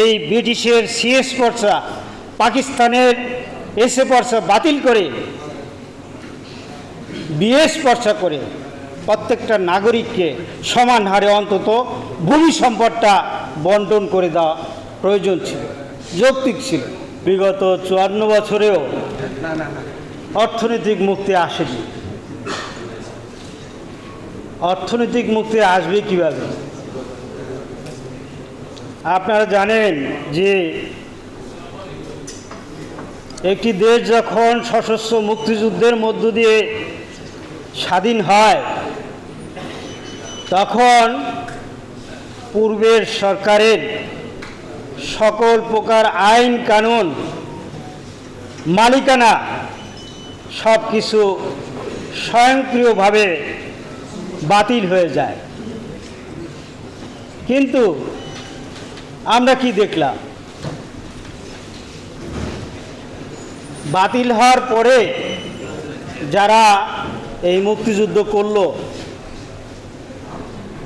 এই ব্রিটিশের সিএস পর্চা পাকিস্তানের এসএ পর্চা বাতিল করে বিএস পর্চা করে প্রত্যেকটা নাগরিককে সমান হারে অন্তত ভূমি সম্পদটা বন্টন করে দেওয়া প্রয়োজন ছিল, যৌক্তিক ছিল। বিগত 54 বছরেও অর্থনৈতিক মুক্তি আসেনি। অর্থনৈতিক মুক্তি আসবে কিভাবে? আপনারা জানেন যে একটি দেশ যখন সশস্ত্র মুক্তিযুদ্ধের মধ্য দিয়ে স্বাধীন হয়, তখন পূর্বের সরকারের সকল প্রকার আইন কানুন মালিকানা সব কিছু স্বয়ংক্রিয়ভাবে বাতিল হয়ে যায়। কিন্তু আমরা কি দেখলাম? বাতিল হওয়ার পরে যারা এই মুক্তিযুদ্ধ করলো,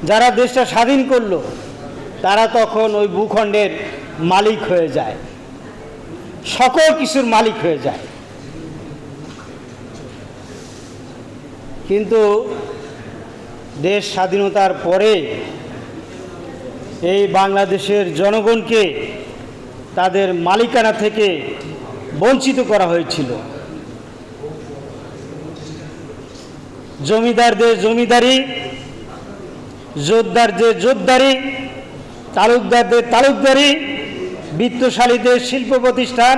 যারা দেশটা স্বাধীন করলো, তারা তখন ওই ভূখণ্ডের মালিক হয়ে যায়, সকল কিছুর মালিক হয়ে যায়। কিন্তু দেশ স্বাধীনতার পরে এই বাংলাদেশের জনগণকে তাদের মালিকানা থেকে বঞ্চিত করা হয়েছিল। জমিদারদের জমিদারি, যোদ্ধারদের যোদ্ধারি, তালুকদারদের তালুকদারি, বিত্তশালীদের শিল্প প্রতিষ্ঠান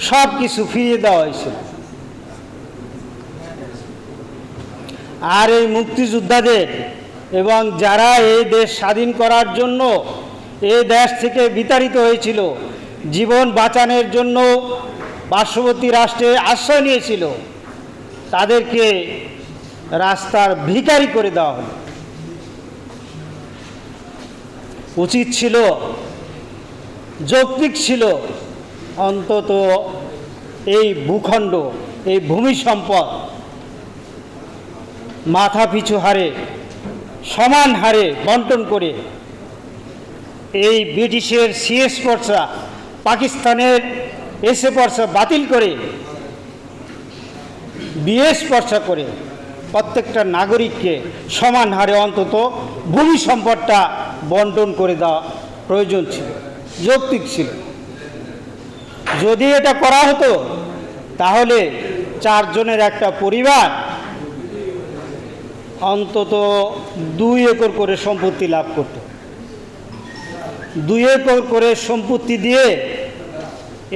সব কিছু ফিরিয়ে দেওয়া হয়েছিল। আর এই মুক্তিযোদ্ধাদের এবং যারা এই দেশ স্বাধীন করার জন্য এই দেশ থেকে বিতাড়িত হয়েছিল, জীবন বাঁচানোর জন্য পার্শ্ববর্তী রাষ্ট্রে আশ্রয় নিয়েছিল, তাদেরকে রাস্তার ভিখারি করে দেওয়া হলো। উচিত ছিল, যৌক্তিক ছিল, অন্তত এই ভূখণ্ড, এই ভূমি সম্পদ মাথা পিছু হারে সমান হারে বন্টন করে এই ব্রিটিশের সিএস পর্চা পাকিস্তানের এসএ পর্চা বাতিল করে বিএস পর্চা করে প্রত্যেকটা নাগরিককে সমান হারে অন্তত ভূমি সম্পদটা বন্টন করে দেওয়া প্রয়োজন ছিল, যৌক্তিক ছিল। যদি এটা করা হতো তাহলে 4 জনের একটা পরিবার অন্তত 2 একর করে সম্পত্তি লাভ করত। 2 একর করে সম্পত্তি দিয়ে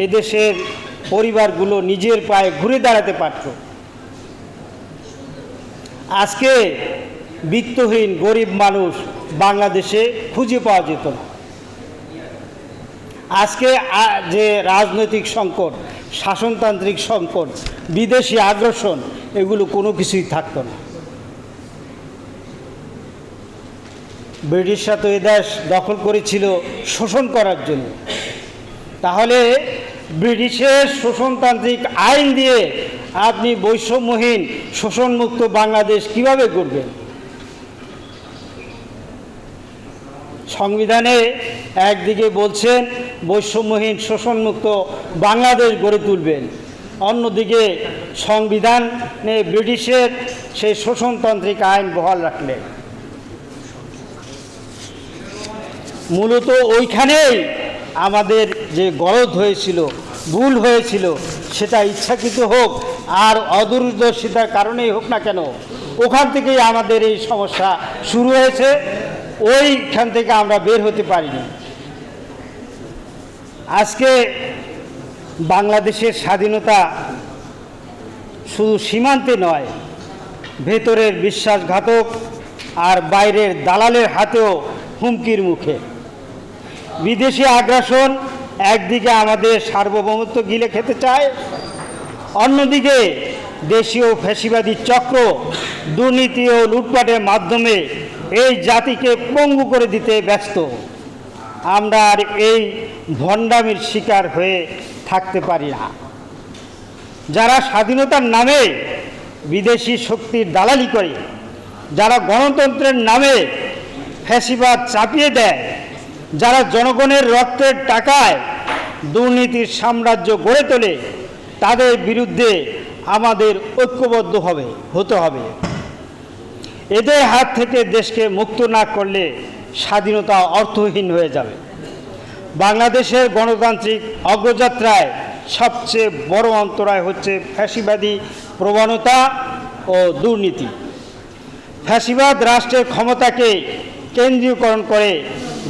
এদেশের পরিবারগুলো নিজের পায়ে ঘুরে দাঁড়াতে পারত। আজকে বিত্তহীন গরিব মানুষ বাংলাদেশে খুঁজে পাওয়া যেত না। আজকে যে রাজনৈতিক সংকট, শাসনতান্ত্রিক সংকট, বিদেশি আগ্রাসন, এগুলো কোনো কিছুই থাকতো না। ব্রিটিশরা তো এ দেশ দখল করেছিল শোষণ করার জন্য। তাহলে ব্রিটিশের শোষণতান্ত্রিক আইন দিয়ে আপনি বৈষম্যহীন শোষণমুক্ত বাংলাদেশ কিভাবে গড়বেন? সংবিধানে একদিকে বলছেন বৈষম্যহীন শোষণমুক্ত বাংলাদেশ গড়ে তুলবেন, অন্যদিকে সংবিধানে ব্রিটিশের সেই শোষণতান্ত্রিক আইন বহাল রাখলেন। মূলত ওইখানেই আমাদের যে গলদ হয়েছিল, ভুল হয়েছিল, সেটা ইচ্ছাকৃত হোক আর অদূরদর্শিতার কারণেই হোক না কেন, ওখান থেকেই আমাদের এই সমস্যা শুরু হয়েছে। ওইখান থেকে আমরা বের হতে পারিনি। আজকে বাংলাদেশের স্বাধীনতা শুধু সীমান্তে নয়, ভেতরের বিশ্বাসঘাতক আর বাইরের দালালের হাতেও হুমকির মুখে। বিদেশি আগ্রাসন একদিকে আমাদের সার্বভৌমত্ব গিলে খেতে চায়, অন্যদিকে দেশীয় ফ্যাসিবাদী চক্র দুর্নীতি ও লুটপাটের মাধ্যমে এই জাতিকে পঙ্গু করে দিতে ব্যস্ত। আমরা আর এই ভণ্ডামির শিকার হয়ে থাকতে পারি না। যারা স্বাধীনতার নামে বিদেশি শক্তির দালালি করে, যারা গণতন্ত্রের নামে ফ্যাসিবাদ চাপিয়ে দেয়, যারা জনগণের রক্তের টাকায় দুর্নীতির সাম্রাজ্য গড়ে তোলে তাদের বিরুদ্ধে আমাদের ঐক্যবদ্ধ হতে হবে। এদের হাত থেকে দেশকে মুক্ত না করলে স্বাধীনতা অর্থহীন হয়ে যাবে। বাংলাদেশের গণতান্ত্রিক অগ্রযাত্রায় সবচেয়ে বড় অন্তরায় হচ্ছে ফ্যাসিবাদী প্রবণতা ও দুর্নীতি। ফ্যাসিবাদ রাষ্ট্রের ক্ষমতাকে কেন্দ্রীয়করণ করে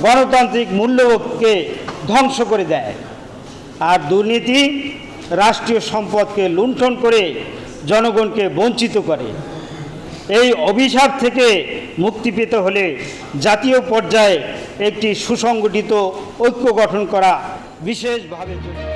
গণতান্ত্রিক মূল্যবোধকে ধ্বংস করে দেয়, আর দুর্নীতি রাষ্ট্রীয় সম্পদকে লুণ্ঠন করে জনগণকে বঞ্চিত করে। এই অভিশাপ থেকে মুক্তি পেতে হলে জাতীয় পর্যায়ে একটি সুসংগঠিত ঐক্য গঠন করা বিশেষভাবে জরুরি।